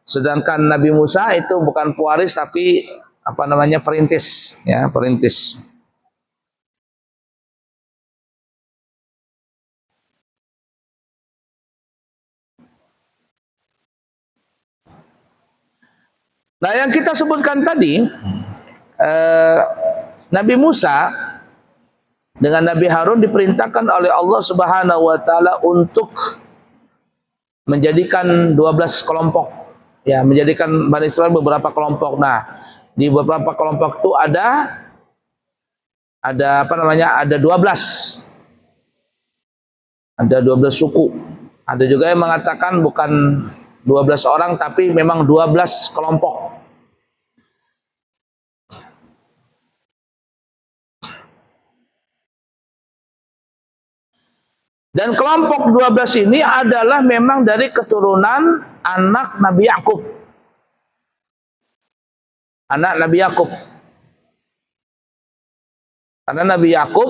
Sedangkan Nabi Musa itu bukan pewaris tapi apa namanya, perintis, ya, perintis. Nah, yang kita sebutkan tadi, Nabi Musa dengan Nabi Harun diperintahkan oleh Allah Subhanahu wa taala untuk menjadikan 12 kelompok, ya, menjadikan Bani Israil beberapa kelompok. Nah, di beberapa kelompok itu ada apa namanya? Ada 12 suku. Ada juga yang mengatakan bukan 12 orang tapi memang 12 kelompok. Dan kelompok 12 ini adalah memang dari keturunan anak Nabi Yakub. Anak Nabi Yakub. Karena Nabi Yakub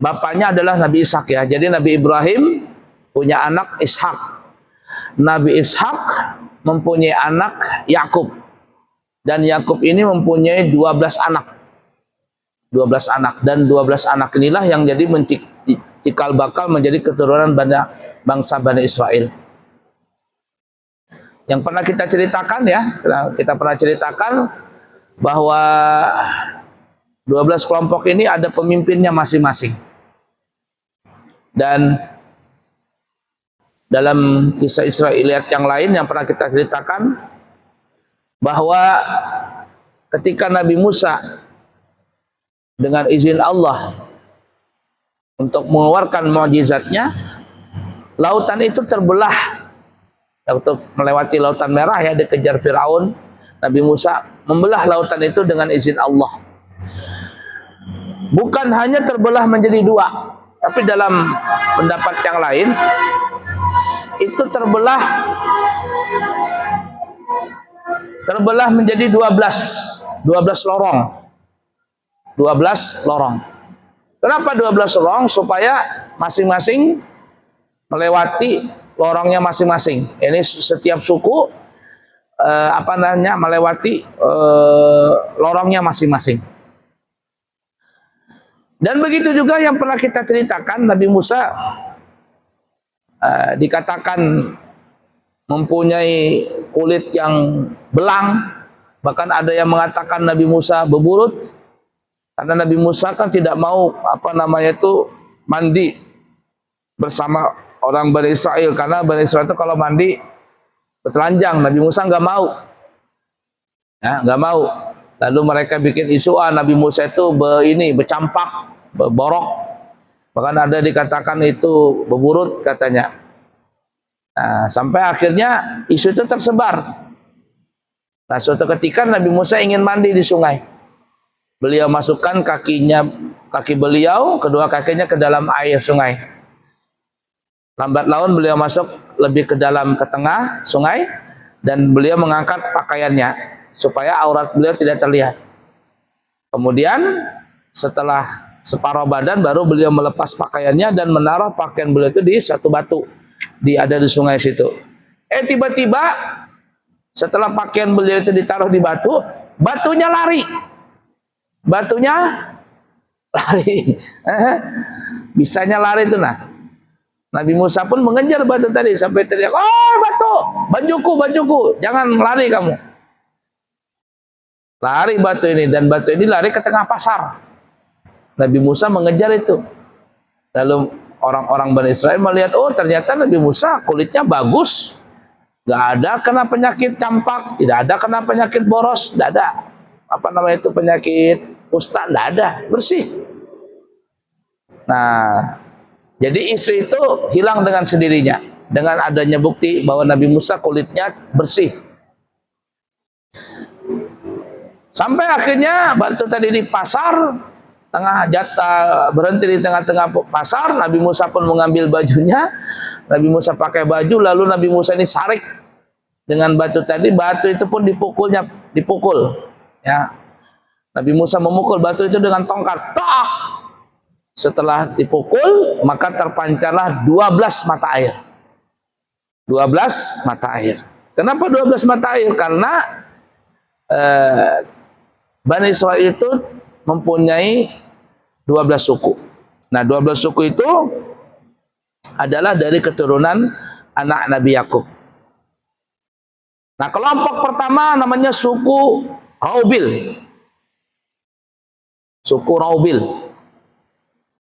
bapaknya adalah Nabi Ishak, ya. Jadi Nabi Ibrahim punya anak Ishak. Nabi Ishak mempunyai anak Yakub. Dan Yakub ini mempunyai 12 anak. 12 anak, dan 12 anak inilah yang jadi cikal bakal menjadi keturunan bangsa Bani Israel. Yang pernah kita ceritakan, ya, kita pernah ceritakan bahwa 12 kelompok ini ada pemimpinnya masing-masing. Dan dalam kisah Israiliyat yang lain yang pernah kita ceritakan bahwa ketika Nabi Musa dengan izin Allah untuk mengeluarkan mukjizatnya, lautan itu terbelah. Waktu melewati lautan merah, ya, dikejar Firaun, Nabi Musa membelah lautan itu dengan izin Allah. Bukan hanya terbelah menjadi dua, tapi dalam pendapat yang lain itu terbelah menjadi 12 lorong. 12 lorong. Kenapa 12 lorong? Supaya masing-masing melewati lorongnya masing-masing. Ini setiap suku melewati lorongnya masing-masing. Dan begitu juga yang pernah kita ceritakan, Nabi Musa dikatakan mempunyai kulit yang belang. Bahkan ada yang mengatakan Nabi Musa beburut. Karena Nabi Musa kan tidak mau mandi bersama orang Bani Israel, karena Bani Israel itu kalau mandi bertelanjang. Nabi Musa nggak mau, ya, nggak mau. Lalu mereka bikin isu, Nabi Musa itu bercampak, borok. Bahkan ada dikatakan itu beburut katanya. Nah, sampai akhirnya isu itu tersebar. Nah, suatu ketika Nabi Musa ingin mandi di sungai. Beliau masukkan kaki beliau, kedua kakinya ke dalam air sungai. Lambat laun beliau masuk lebih ke tengah sungai, dan beliau mengangkat pakaiannya supaya aurat beliau tidak terlihat. Kemudian setelah separuh badan baru beliau melepas pakaiannya dan menaruh pakaian beliau itu di satu batu ada di sungai situ. Tiba-tiba setelah pakaian beliau itu ditaruh di batu, batunya lari. Bisanya lari itu. Nah, Nabi Musa pun mengejar batu tadi sampai teriak, "Oh, batu, bajuku, jangan lari kamu." Lari batu ini, dan batu ini lari ke tengah pasar. Nabi Musa mengejar itu. Lalu orang-orang Bani Israil melihat, ternyata Nabi Musa kulitnya bagus, gak ada kena penyakit campak, tidak ada kena penyakit boros, tidak ada penyakit kusta, tidak ada, bersih. Nah, jadi isu itu hilang dengan sendirinya dengan adanya bukti bahwa Nabi Musa kulitnya bersih. Sampai akhirnya batu tadi di pasar, berhenti di tengah-tengah pasar. Nabi Musa pun mengambil bajunya. Nabi Musa pakai baju, lalu Nabi Musa ini sarik dengan batu tadi. Batu itu pun dipukul. Ya. Nabi Musa memukul batu itu dengan tongkat. Tak! Setelah dipukul, maka terpancarlah 12 mata air. 12 mata air. Kenapa 12 mata air? Karena Bani Israil itu mempunyai 12 suku. Nah, 12 suku itu adalah dari keturunan anak Nabi Yakub. Nah, kelompok pertama namanya suku Raubil. Suku Raubil.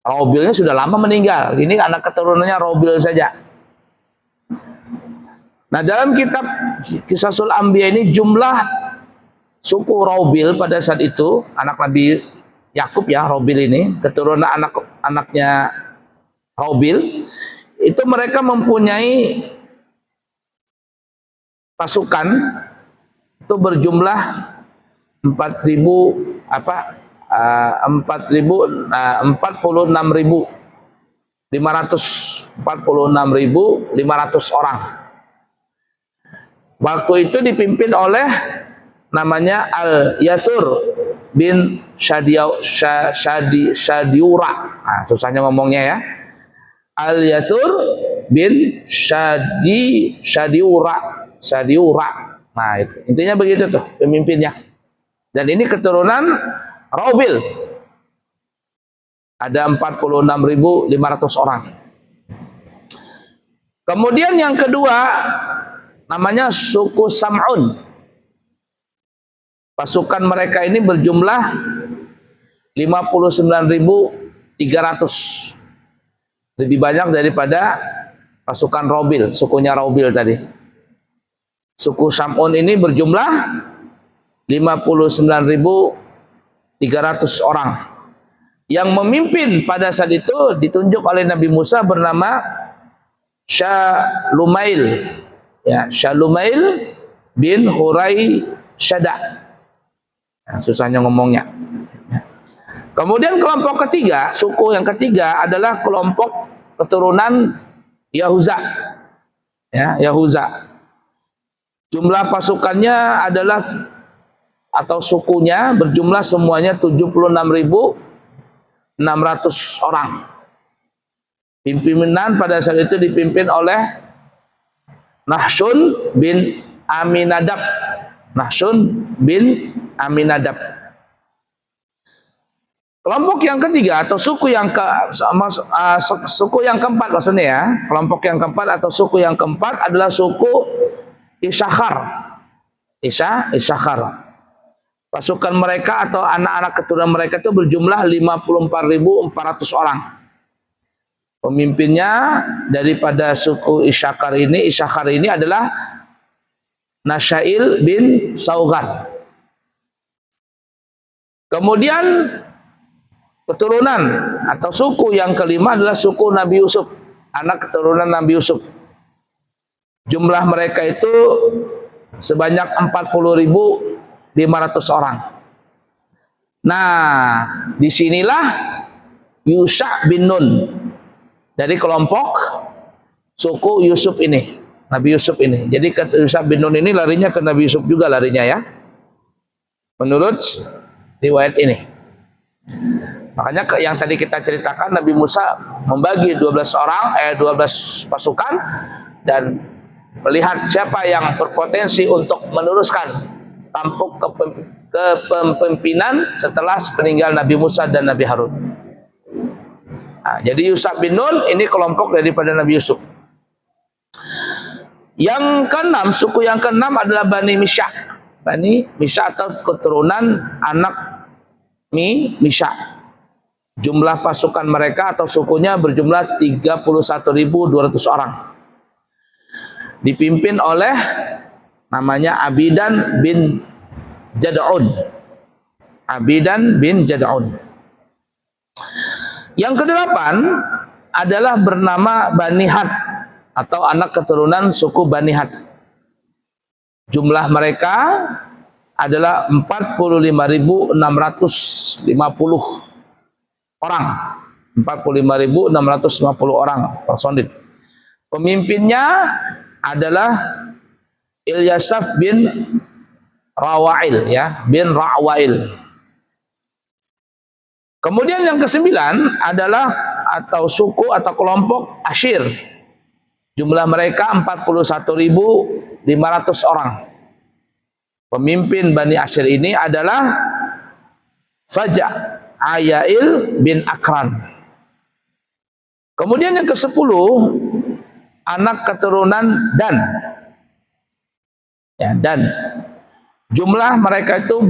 Raubilnya sudah lama meninggal. Ini anak keturunannya Raubil saja. Nah, dalam kitab Qisasul Anbiya ini jumlah suku Raubil pada saat itu, anak Nabi Yakub ya, Raubil ini, keturunan anak-anaknya Raubil, itu mereka mempunyai pasukan itu berjumlah 46.500 orang. Waktu itu dipimpin oleh namanya Al-Yathur bin Shadiura. Nah, susahnya ngomongnya ya. Al-Yathur bin Shadiura. Nah, intinya begitu tuh pemimpinnya. Dan ini keturunan Raubil. Ada 46.500 orang. Kemudian yang kedua namanya suku Sam'un. Pasukan mereka ini berjumlah 59.300. Lebih banyak daripada pasukan Raubil, sukunya Raubil tadi. Suku Sam'un ini berjumlah 59.300 orang. Yang memimpin pada saat itu ditunjuk oleh Nabi Musa bernama Syalumail. Ya, Syalumail bin Hurai Syada. Nah, susahnya ngomongnya. Kemudian kelompok ketiga, suku yang ketiga adalah kelompok keturunan Yahuza. Ya, Yahuza. Jumlah pasukannya adalah atau sukunya berjumlah semuanya 76.600 orang. Pimpinan pada saat itu dipimpin oleh Nahshun bin Aminadab. Nahshun bin Aminadab. Kelompok yang ketiga atau suku yang keempat maksudnya ya. Kelompok yang keempat atau suku yang keempat adalah suku Isyakhar. Isyakhar. Pasukan mereka atau anak-anak keturunan mereka itu berjumlah 54.400 orang. Pemimpinnya daripada suku Isyakhar ini adalah Nasyail bin Saugar. Kemudian keturunan atau suku yang kelima adalah suku Nabi Yusuf, anak keturunan Nabi Yusuf. Jumlah mereka itu sebanyak 40.500 orang. Nah, disinilah Yusha bin Nun dari kelompok suku Yusuf ini, Nabi Yusuf ini. Jadi Yusha bin Nun ini larinya ke Nabi Yusuf juga larinya ya, menurut riwayat ini. Makanya yang tadi kita ceritakan, Nabi Musa membagi 12 pasukan dan melihat siapa yang berpotensi untuk meneruskan tampuk kepemimpinan setelah peninggal Nabi Musa dan Nabi Harun. Nah, jadi Yusha bin Nun ini kelompok daripada Nabi Yusuf. Yang keenam, suku yang keenam adalah Bani Misha. Bani Misha atau keturunan anak Misha. Jumlah pasukan mereka atau sukunya berjumlah 31.200 orang. Dipimpin oleh namanya Abidan bin Jad'un. Abidan bin Jad'un. Yang kedelapan adalah bernama Bani Had atau anak keturunan suku Bani Had. Jumlah mereka adalah 45.650 orang. 45.650 orang personil. Pemimpinnya adalah Ilyasaf bin Rawail ya, bin Rawail. Kemudian yang kesembilan adalah atau suku atau kelompok Ashir. Jumlah mereka 41.500 orang. Pemimpin Bani Asyir ini adalah Faja' Ayail bin Akran. Kemudian yang ke-10, anak keturunan Dan. Ya, Dan. Jumlah mereka itu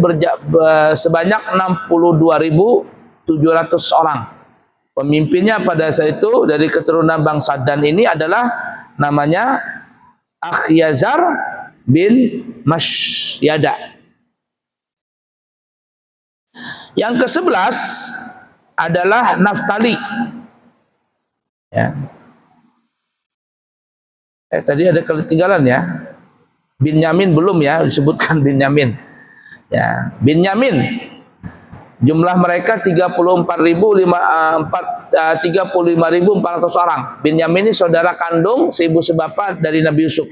sebanyak 62.700 orang. Pemimpinnya pada saat itu dari keturunan bangsa Dan ini adalah namanya Akhyazar bin Mashyada. Yang ke-11 adalah Naftali. Ya. Tadi ada ketinggalan ya. Binyamin belum ya, disebutkan Binyamin. Ya, Binyamin. Jumlah mereka 35.400 orang. Binyamin ini saudara kandung seibu sebapa dari Nabi Yusuf.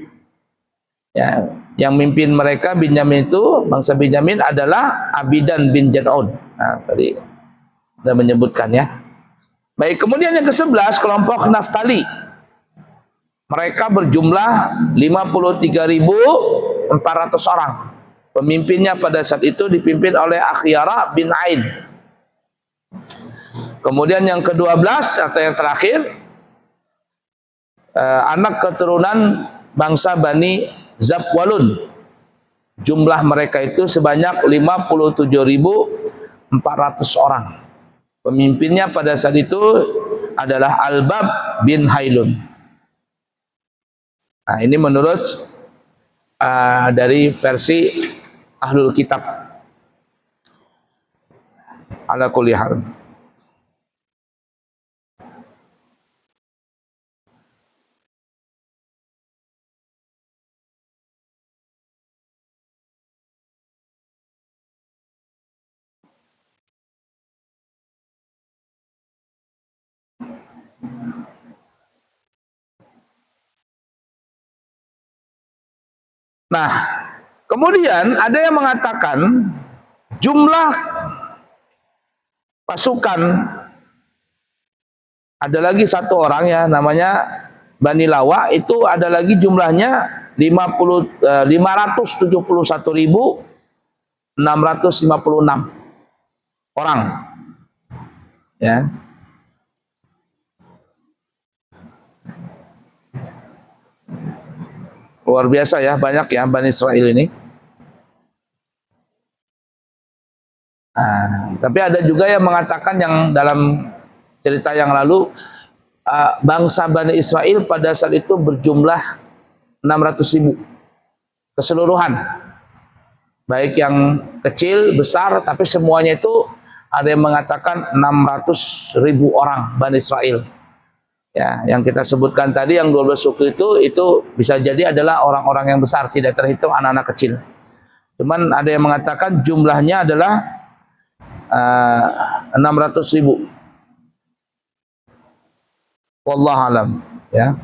Ya, yang mimpin mereka Binyamin itu, bangsa Binyamin adalah Abidan bin Jad'un. Nah, tadi sudah menyebutkan ya. Baik, kemudian yang ke-11 kelompok Naftali. Mereka berjumlah 53.400 orang. Pemimpinnya pada saat itu dipimpin oleh Akhyara bin Ain. Kemudian yang ke-12 atau yang terakhir, anak keturunan bangsa Bani Zabwalun. Jumlah mereka itu sebanyak 57.400 orang. Pemimpinnya pada saat itu adalah Albab bin Hailun. Nah, ini menurut dari versi Ahlul Kitab. Ala kulli hal. Nah, kemudian ada yang mengatakan jumlah pasukan, ada lagi satu orang ya namanya Bani Lawa, itu ada lagi jumlahnya 571.656 orang ya. Luar biasa ya, banyak ya Bani Israel ini. Tapi ada juga yang mengatakan, yang dalam cerita yang lalu, bangsa Bani Israel pada saat itu berjumlah 600.000 keseluruhan. Baik yang kecil, besar, tapi semuanya itu ada yang mengatakan 600.000 orang Bani Israel. Ya, yang kita sebutkan tadi yang 12 suku itu bisa jadi adalah orang-orang yang besar, tidak terhitung anak-anak kecil. Cuman ada yang mengatakan jumlahnya adalah 600.000. Wallahu alam ya.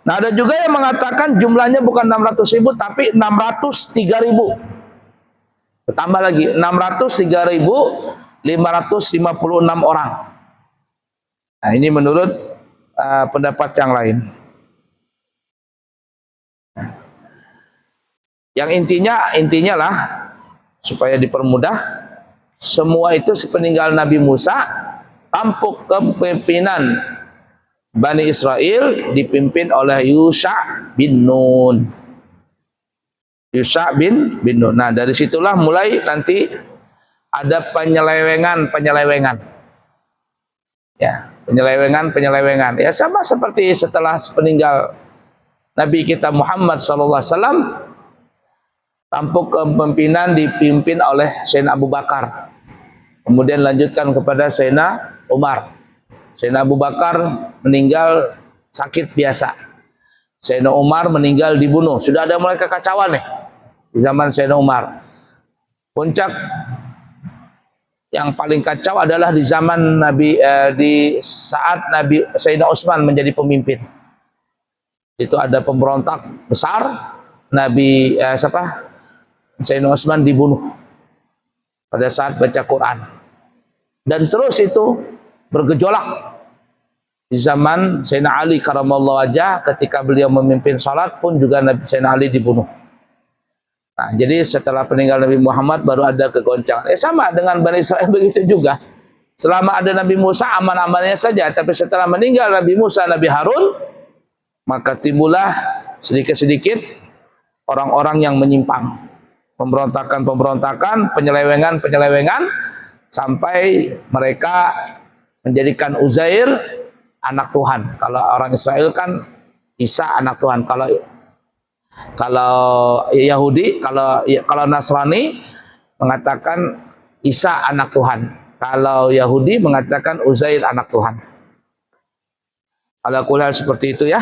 Nah, ada juga yang mengatakan jumlahnya bukan 600.000 tapi 603.000. Bertambah lagi 603.556 orang. Nah, ini menurut pendapat yang lain. Yang intinya lah supaya dipermudah, semua itu sepeninggal Nabi Musa, tampuk kepemimpinan Bani Israel dipimpin oleh Yusha bin Nun. Yusha bin Nun. Nah, dari situlah mulai nanti ada penyelewengan. Ya, penyelewengan. Ya, sama seperti setelah sepeninggal Nabi kita Muhammad SAW, tampuk kepemimpinan dipimpin oleh Sayyidina Abu Bakar. Kemudian lanjutkan kepada Sayyidina Umar. Sayyidina Abu Bakar meninggal sakit biasa. Sayyidina Umar meninggal dibunuh. Sudah ada mulai kekacauan nih di zaman Sayyidina Umar. Puncak yang paling kacau adalah di zaman Nabi, di saat Nabi Sayyidina Utsman menjadi pemimpin. Itu ada pemberontak besar. Nabi Sayyidina Utsman dibunuh pada saat baca Quran. Dan terus itu bergejolak di zaman Sayyidina Ali karamallahu wajah. Ketika beliau memimpin salat pun juga Sayyidina Ali dibunuh. Nah, jadi setelah peninggal Nabi Muhammad baru ada kegoncangan. Sama dengan Bani Israel begitu juga. Selama ada Nabi Musa aman-amannya saja, tapi setelah meninggal Nabi Musa, Nabi Harun, maka timbullah sedikit-sedikit orang-orang yang menyimpang, pemberontakan, penyelewengan, sampai mereka menjadikan Uzair anak Tuhan. Kalau orang Israel kan Isa anak Tuhan. Kalau Yahudi, kalau Nasrani mengatakan Isa anak Tuhan. Kalau Yahudi mengatakan Uzair anak Tuhan. Ala kulal seperti itu ya.